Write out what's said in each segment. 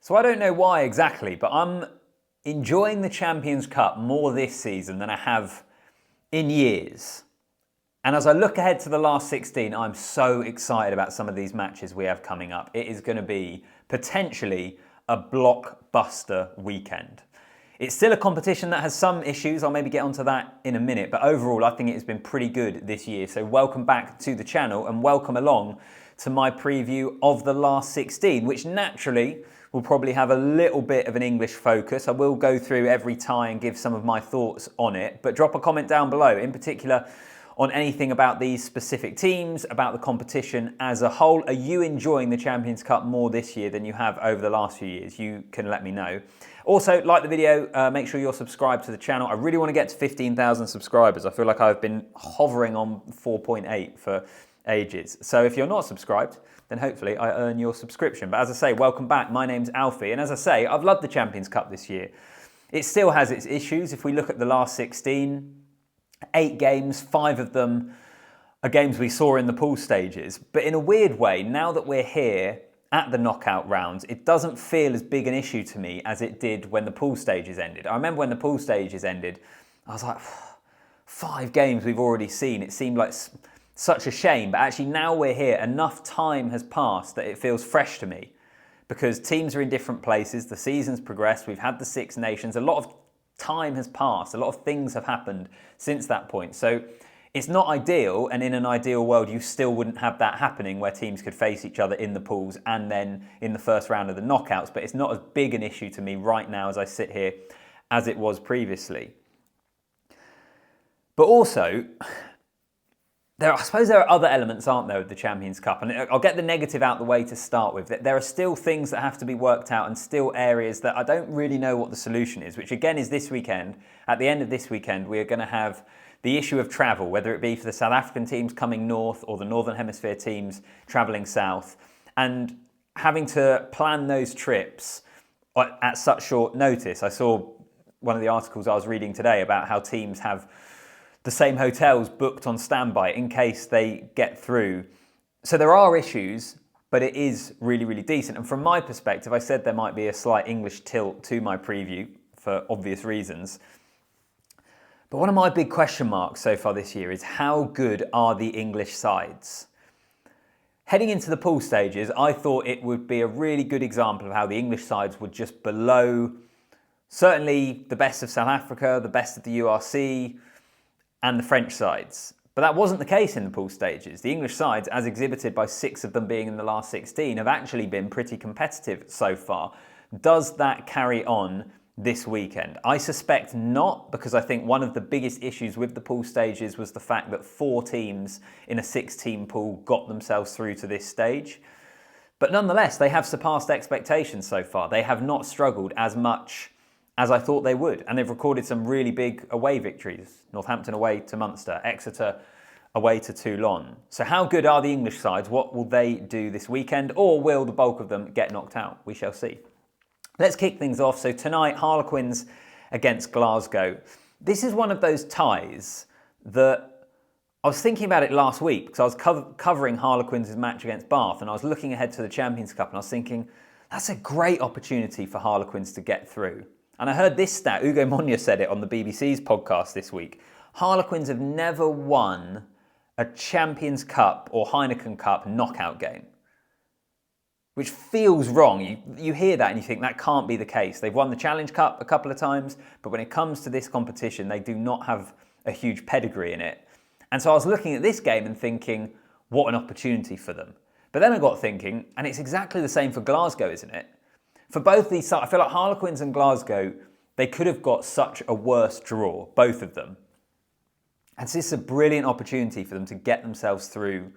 So I don't know why exactly, but I'm enjoying the Champions Cup more this season than I have in years. And as I look ahead to the last 16, I'm so excited about some of these matches we have coming up. It is going to be potentially a blockbuster weekend. It's still a competition that has some issues. I'll maybe get onto that in a minute. But overall, I think it has been pretty good this year. So welcome back to the channel and welcome along to my preview of the last 16, which naturally will probably have a little bit of an English focus. I will go through every tie and give some of my thoughts on it. But drop a comment down below, in particular on anything about these specific teams, about the competition as a whole. Are you enjoying the Champions Cup more this year than you have over the last few years? You can let me know. Also, like the video, make sure you're subscribed to the channel. I really want to get to 15,000 subscribers. I feel like I've been hovering on 4.8 for ages. So if you're not subscribed, then hopefully I earn your subscription. But as I say, welcome back. My name's Alfie. And as I say, I've loved the Champions Cup this year. It still has its issues. If we look at the last 16, 8 games, 5 of them are games we saw in the pool stages. But in a weird way, now that we're here at the knockout rounds, it doesn't feel as big an issue to me as it did when the pool stages ended. I remember when the pool stages ended, I was like, 5 games we've already seen. It seemed like such a shame. But actually now we're here, enough time has passed that it feels fresh to me because teams are in different places. The season's progressed. We've had the 6 nations. A lot of time has passed. A lot of things have happened since that point. So it's not ideal, and in an ideal world, you still wouldn't have that happening where teams could face each other in the pools and then in the first round of the knockouts. But it's not as big an issue to me right now as I sit here as it was previously. But also, I suppose there are other elements, aren't there, with the Champions Cup? And I'll get the negative out the way to start with. There are still things that have to be worked out and still areas that I don't really know what the solution is, which again is this weekend. At the end of this weekend, we are going to have the issue of travel, whether it be for the South African teams coming north or the Northern Hemisphere teams travelling south, and having to plan those trips at such short notice. I saw one of the articles I was reading today about how teams have the same hotels booked on standby in case they get through. So there are issues, but it is really, really decent. And from my perspective, I said there might be a slight English tilt to my preview for obvious reasons. But one of my big question marks so far this year is how good are the English sides? Heading into the pool stages, I thought it would be a really good example of how the English sides were just below certainly the best of South Africa, the best of the URC, and the French sides. But that wasn't the case in the pool stages. The English sides, as exhibited by 6 of them being in the last 16, have actually been pretty competitive so far. Does that carry on this weekend? I suspect not, because I think one of the biggest issues with the pool stages was the fact that 4 teams in a 6-team pool got themselves through to this stage. But nonetheless, they have surpassed expectations so far. They have not struggled as much as I thought they would. And they've recorded some really big away victories. Northampton away to Munster, Exeter away to Toulon. So how good are the English sides? What will they do this weekend? Or will the bulk of them get knocked out? We shall see. Let's kick things off. So tonight, Harlequins against Glasgow. This is one of those ties that I was thinking about it last week because I was covering Harlequins' match against Bath and I was looking ahead to the Champions Cup and I was thinking, that's a great opportunity for Harlequins to get through. And I heard this stat, Ugo Monye said it on the BBC's podcast this week. Harlequins have never won a Champions Cup or Heineken Cup knockout game, which feels wrong. You hear that and you think that can't be the case. They've won the Challenge Cup a couple of times, but when it comes to this competition, they do not have a huge pedigree in it. And so I was looking at this game and thinking, what an opportunity for them. But then I got thinking, and it's exactly the same for Glasgow, isn't it? For both these sides, I feel like Harlequins and Glasgow, they could have got such a worse draw, both of them. And so this is a brilliant opportunity for them to get themselves through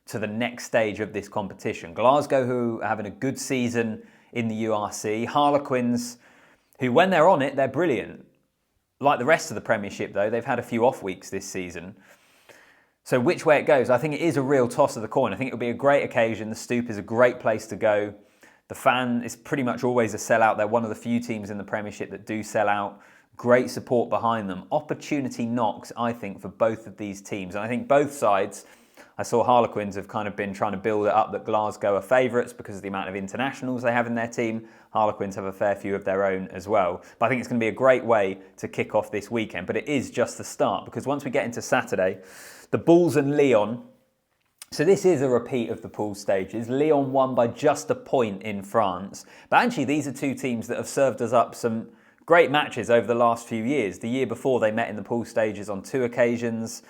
to the next stage of this competition. Glasgow, who are having a good season in the URC. Harlequins, who when they're on it, they're brilliant. Like the rest of the Premiership, though, they've had a few off weeks this season. So which way it goes, I think it is a real toss of the coin. I think it'll be a great occasion. The Stoop is a great place to go. The fan is pretty much always a sellout. They're one of the few teams in the Premiership that do sell out. Great support behind them. Opportunity knocks, I think, for both of these teams. And I think both sides I saw Harlequins have kind of been trying to build it up that Glasgow are favourites because of the amount of internationals they have in their team. Harlequins have a fair few of their own as well. But I think it's going to be a great way to kick off this weekend. But it is just the start, because once we get into Saturday, the Bulls and Lyon. So this is a repeat of the pool stages. Lyon won by just a point in France. But actually, these are two teams that have served us up some great matches over the last few years. The year before, they met in the pool stages on 2 occasions.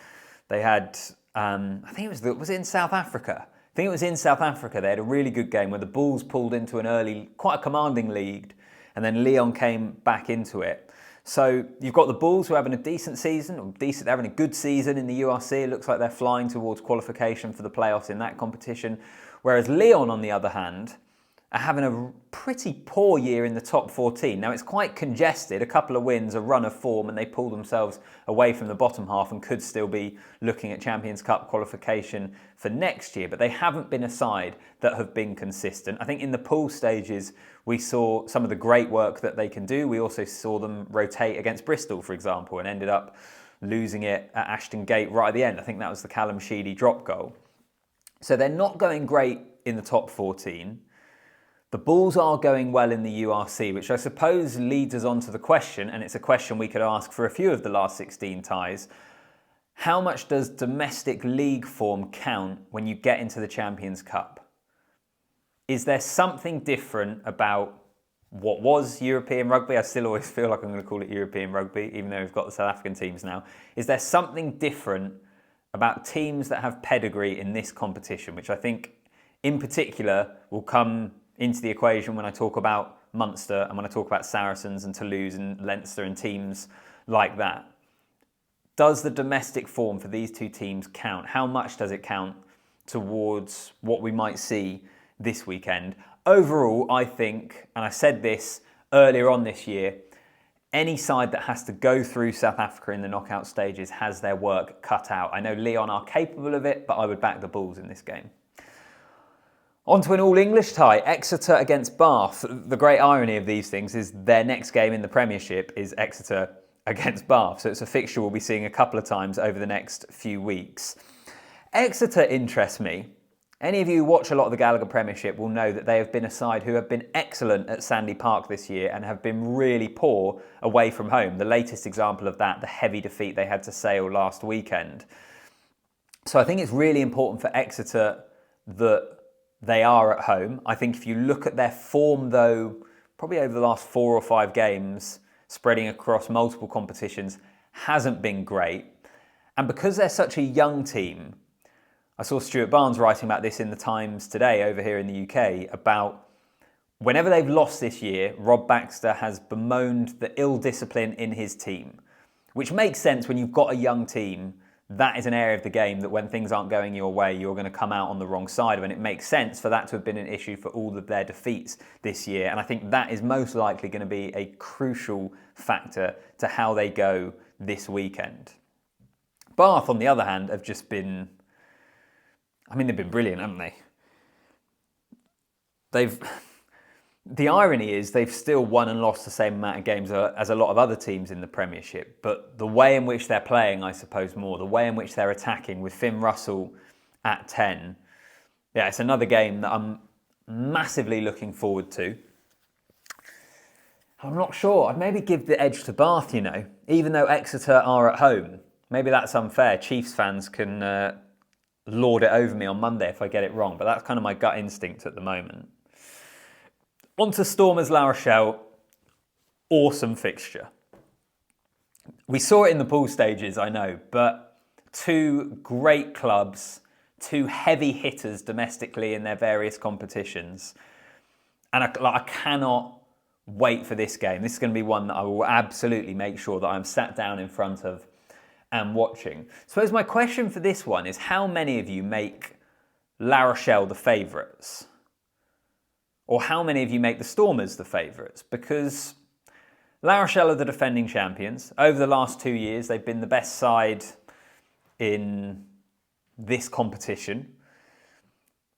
They had, I think was it in South Africa? I think it was in South Africa. They had a really good game where the Bulls pulled into an early, quite a commanding lead, and then Lyon came back into it. So you've got the Bulls who are having a decent season, or having a good season in the URC. It looks like they're flying towards qualification for the playoffs in that competition. Whereas Lyon, on the other hand, are having a pretty poor year in the top 14. Now, it's quite congested. A couple of wins, a run of form, and they pull themselves away from the bottom half and could still be looking at Champions Cup qualification for next year. But they haven't been a side that have been consistent. I think in the pool stages, we saw some of the great work that they can do. We also saw them rotate against Bristol, for example, and ended up losing it at Ashton Gate right at the end. I think that was the Callum Sheedy drop goal. So they're not going great in the top 14. The Bulls are going well in the URC, which I suppose leads us on to the question, and it's a question we could ask for a few of the last 16 ties. How much does domestic league form count when you get into the Champions Cup? Is there something different about what was European rugby? I still always feel like I'm going to call it European rugby, even though we've got the South African teams now. Is there something different about teams that have pedigree in this competition, which I think in particular will come into the equation when I talk about Munster and when I talk about Saracens and Toulouse and Leinster and teams like that? Does the domestic form for these two teams count? How much does it count towards what we might see this weekend? Overall, I think, and I said this earlier on this year, any side that has to go through South Africa in the knockout stages has their work cut out. I know Lyon are capable of it, but I would back the Bulls in this game. On to an all-English tie, Exeter against Bath. The great irony of these things is their next game in the Premiership is Exeter against Bath. So it's a fixture we'll be seeing a couple of times over the next few weeks. Exeter interests me. Any of you who watch a lot of the Gallagher Premiership will know that they have been a side who have been excellent at Sandy Park this year and have been really poor away from home. The latest example of that, the heavy defeat they had to Sale last weekend. So I think it's really important for Exeter that they are at home. I think if you look at their form, though, probably over the last 4 or 5 games, spreading across multiple competitions, hasn't been great. And because they're such a young team, I saw Stuart Barnes writing about this in the Times today over here in the UK, about whenever they've lost this year, Rob Baxter has bemoaned the ill discipline in his team, which makes sense when you've got a young team. That is an area of the game that when things aren't going your way, you're going to come out on the wrong side of it. And it makes sense for that to have been an issue for all of their defeats this year. And I think that is most likely going to be a crucial factor to how they go this weekend. Bath, on the other hand, have just been... they've been brilliant, haven't they? The irony is they've still won and lost the same amount of games as a lot of other teams in the Premiership. But the way in which they're playing, I suppose, more, the way in which they're attacking with Finn Russell at 10, yeah, it's another game that I'm massively looking forward to. I'm not sure. I'd maybe give the edge to Bath, even though Exeter are at home. Maybe that's unfair. Chiefs fans can lord it over me on Monday if I get it wrong, but that's kind of my gut instinct at the moment. On to Stormers La Rochelle. Awesome fixture. We saw it in the pool stages, I know, but two great clubs, two heavy hitters domestically in their various competitions. And I cannot wait for this game. This is going to be one that I will absolutely make sure that I'm sat down in front of and watching. I suppose my question for this one is, how many of you make La Rochelle the favourites? Or how many of you make the Stormers the favourites? Because La Rochelle are the defending champions. Over the last 2 years, they've been the best side in this competition.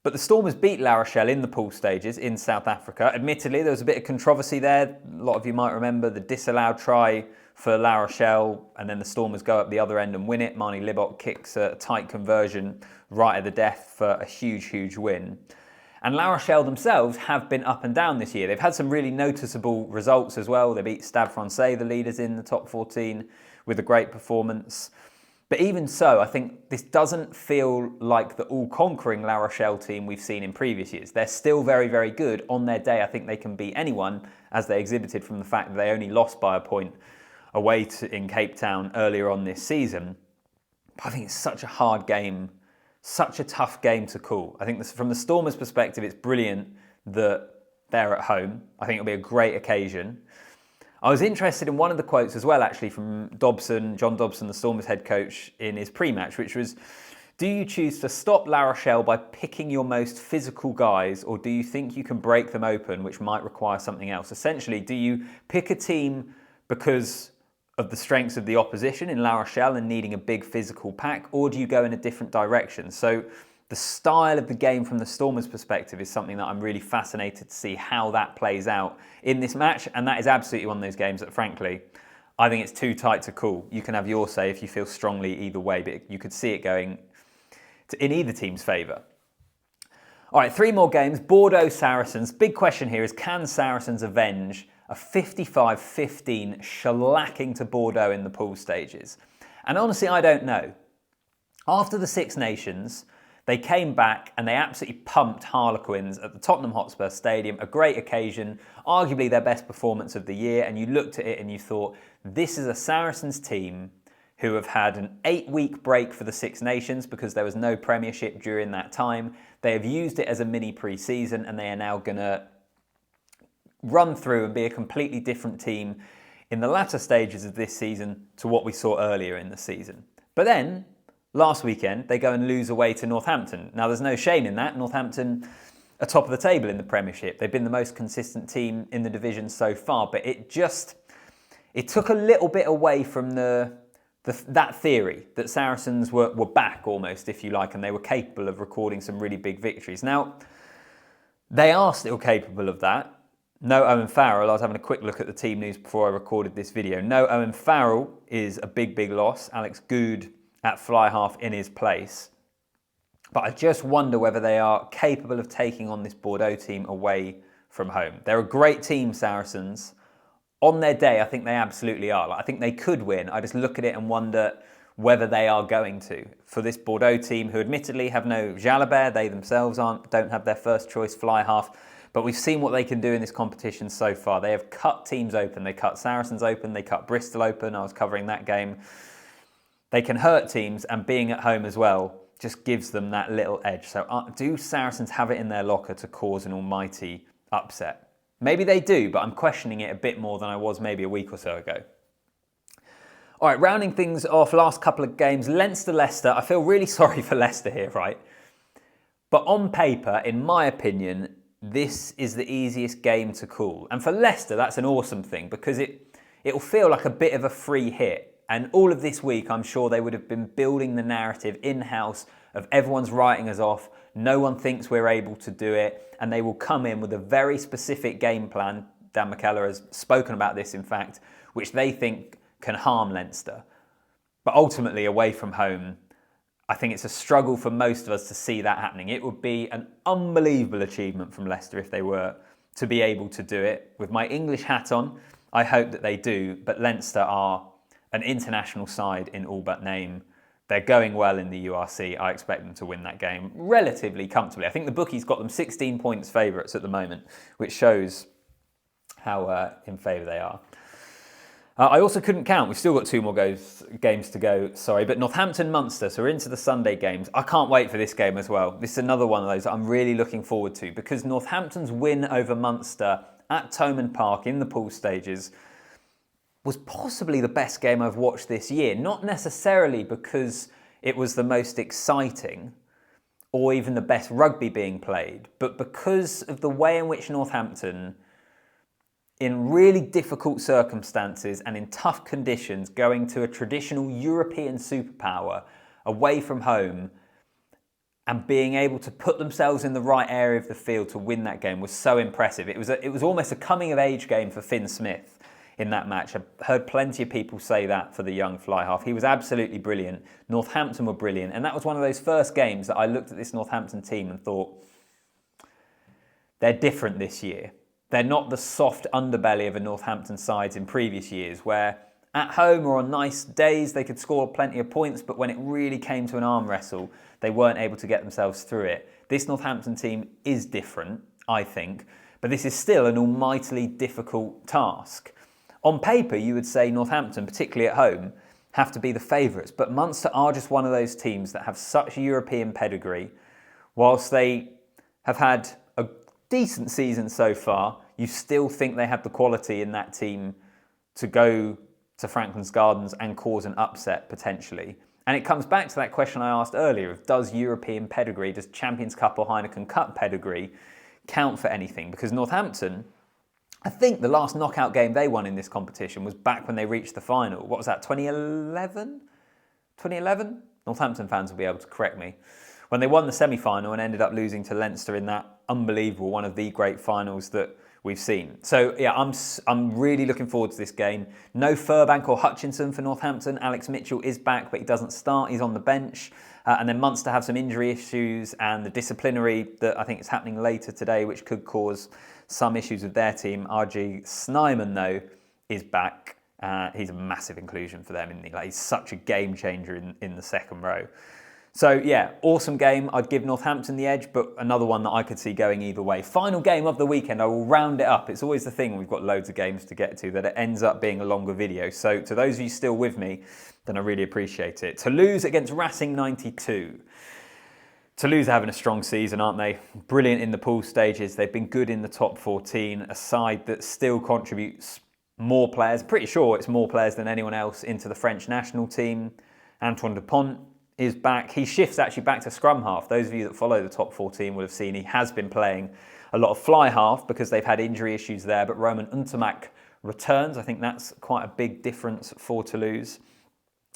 But the Stormers beat La Rochelle in the pool stages in South Africa. Admittedly, there was a bit of controversy there. A lot of you might remember the disallowed try for La Rochelle, and then the Stormers go up the other end and win it. Marnie Libok kicks a tight conversion right at the death for a huge, huge win. And La Rochelle themselves have been up and down this year. They've had some really noticeable results as well. They beat Stade Francais, the leaders in the top 14, with a great performance. But even so, I think this doesn't feel like the all-conquering La Rochelle team we've seen in previous years. They're still very, very good. On their day, I think they can beat anyone, as they exhibited from the fact that they only lost by a point away in Cape Town earlier on this season. But I think it's such a hard game, such a tough game to call. I think from the Stormers' perspective, it's brilliant that they're at home. I think it'll be a great occasion. I was interested in one of the quotes as well, actually, from John Dobson, the Stormers head coach, in his pre-match, which was, do you choose to stop La Rochelle by picking your most physical guys, or do you think you can break them open, which might require something else? Essentially, do you pick a team because of the strengths of the opposition in La Rochelle and needing a big physical pack, or do you go in a different direction? So the style of the game from the Stormers' perspective is something that I'm really fascinated to see how that plays out in this match, and that is absolutely one of those games that, frankly, I think it's too tight to call. You can have your say if you feel strongly either way, but you could see it going in either team's favour. All right, 3 more games. Bordeaux, Saracens. Big question here is, can Saracens avenge a 55-15 shellacking to Bordeaux in the pool stages? And honestly, I don't know. After the Six Nations, they came back and they absolutely pumped Harlequins at the Tottenham Hotspur Stadium. A great occasion, arguably their best performance of the year. And you looked at it and you thought, this is a Saracens team who have had an 8-week break for the Six Nations because there was no Premiership during that time. They have used it as a mini pre-season, and they are now going to run through and be a completely different team in the latter stages of this season to what we saw earlier in the season. But then, last weekend, they go and lose away to Northampton. Now, there's no shame in that. Northampton are top of the table in the Premiership. They've been the most consistent team in the division so far, but it took a little bit away from that theory that Saracens were back almost, if you like, and they were capable of recording some really big victories. Now, they are still capable of that. No Owen Farrell. I was having a quick look at the team news before I recorded this video. No Owen Farrell is a big, big loss. Alex Good at fly half in his place. But I just wonder whether they are capable of taking on this Bordeaux team away from home. They're a great team, Saracens. On their day, I think they absolutely are. I think they could win. I just look at it and wonder whether they are going to. For this Bordeaux team, who admittedly have no Jalabert, they themselves don't have their first choice fly half. But we've seen what they can do in this competition so far. They have cut teams open. They cut Saracens open. They cut Bristol open. I was covering that game. They can hurt teams, and being at home as well just gives them that little edge. So do Saracens have it in their locker to cause an almighty upset? Maybe they do, but I'm questioning it a bit more than I was maybe a week or so ago. All right, rounding things off, last couple of games. Leicester. I feel really sorry for Leicester here, right? But on paper, in my opinion, this is the easiest game to call. And for Leicester, that's an awesome thing because it'll feel like a bit of a free hit. And all of this week, I'm sure they would have been building the narrative in-house of everyone's writing us off. No one thinks we're able to do it. And they will come in with a very specific game plan. Dan McKellar has spoken about this, in fact, which they think can harm Leinster. But ultimately, away from home, I think it's a struggle for most of us to see that happening. It would be an unbelievable achievement from Leicester if they were to be able to do it. With my English hat on, I hope that they do. But Leinster are an international side in all but name. They're going well in the URC. I expect them to win that game relatively comfortably. I think the bookies got them 16 points favourites at the moment, which shows how in favour they are. I also couldn't count. We've still got 2 more games to go, but Northampton, Munster, so we're into the Sunday games. I can't wait for this game as well. This is another one of those I'm really looking forward to because Northampton's win over Munster at Thomond Park in the pool stages was possibly the best game I've watched this year. Not necessarily because it was the most exciting or even the best rugby being played, but because of the way in which Northampton, in really difficult circumstances and in tough conditions, going to a traditional European superpower away from home, and being able to put themselves in the right area of the field to win that game was so impressive. It was almost a coming-of-age game for Finn Smith in that match. I've heard plenty of people say that for the young fly half. He was absolutely brilliant. Northampton were brilliant. And that was one of those first games that I looked at this Northampton team and thought, they're different this year. They're not the soft underbelly of a Northampton side in previous years, where at home or on nice days they could score plenty of points, but when it really came to an arm wrestle, they weren't able to get themselves through it. This Northampton team is different, I think, but this is still an almightily difficult task. On paper, you would say Northampton, particularly at home, have to be the favourites, but Munster are just one of those teams that have such European pedigree. Whilst they have had a decent season so far, you still think they have the quality in that team to go to Franklin's Gardens and cause an upset potentially. And it comes back to that question I asked earlier of does European pedigree, does Champions Cup or Heineken Cup pedigree count for anything? Because Northampton, I think the last knockout game they won in this competition was back when they reached the final. What was that, 2011? 2011? Northampton fans will be able to correct me. When they won the semi-final and ended up losing to Leinster in that unbelievable, one of the great finals that we've seen. So yeah, I'm really looking forward to this game. No Furbank or Hutchinson for Northampton. Alex Mitchell is back, but he doesn't start. He's on the bench. And then Munster have some injury issues and the disciplinary that I think is happening later today, which could cause some issues with their team. RG Snyman, though, is back. He's a massive inclusion for them. He's such a game changer in the second row. So yeah, awesome game. I'd give Northampton the edge, but another one that I could see going either way. Final game of the weekend, I will round it up. It's always the thing when we've got loads of games to get to that it ends up being a longer video. So to those of you still with me, then I really appreciate it. Toulouse against Racing 92. Toulouse are having a strong season, aren't they? Brilliant in the pool stages. They've been good in the top 14, a side that still contributes more players. Pretty sure it's more players than anyone else into the French national team. Antoine Dupont is back. He shifts actually back to scrum half. Those of you that follow the top 14 will have seen he has been playing a lot of fly half because they've had injury issues there, but Roman Untermack returns. I think that's quite a big difference for Toulouse.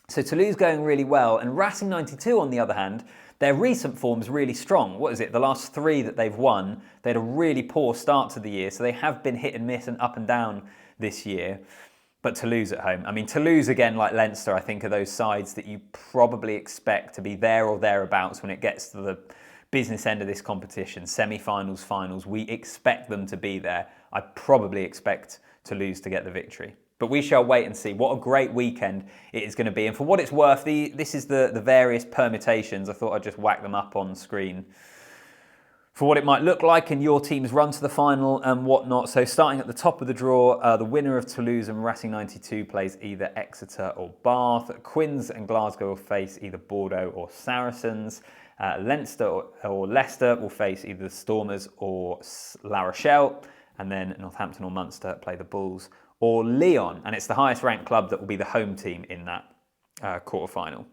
So Toulouse going really well, and Racing 92 on the other hand, their recent form's really strong. What is it? The last 3 that they've won, they had a really poor start to the year, so they have been hit and miss and up and down this year. But Toulouse at home. I mean, Toulouse, again, like Leinster, I think are those sides that you probably expect to be there or thereabouts when it gets to the business end of this competition. Semi-finals, finals, we expect them to be there. I probably expect Toulouse to get the victory. But we shall wait and see. What a great weekend it is going to be. And for what it's worth, this is the various permutations. I thought I'd just whack them up on screen for what it might look like in your team's run to the final and whatnot. So starting at the top of the draw, the winner of Toulouse and Racing 92 plays either Exeter or Bath. Quins and Glasgow will face either Bordeaux or Saracens. Leinster or Leicester will face either the Stormers or La Rochelle. And then Northampton or Munster play the Bulls or Lyon. And it's the highest ranked club that will be the home team in that quarterfinal.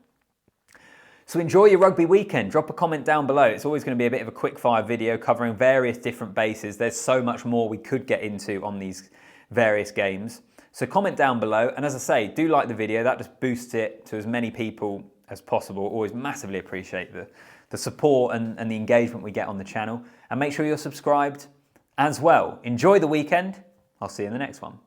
So enjoy your rugby weekend. Drop a comment down below. It's always going to be a bit of a quick-fire video covering various different bases. There's so much more we could get into on these various games. So comment down below. And as I say, do like the video. That just boosts it to as many people as possible. Always massively appreciate the support and the engagement we get on the channel. And make sure you're subscribed as well. Enjoy the weekend. I'll see you in the next one.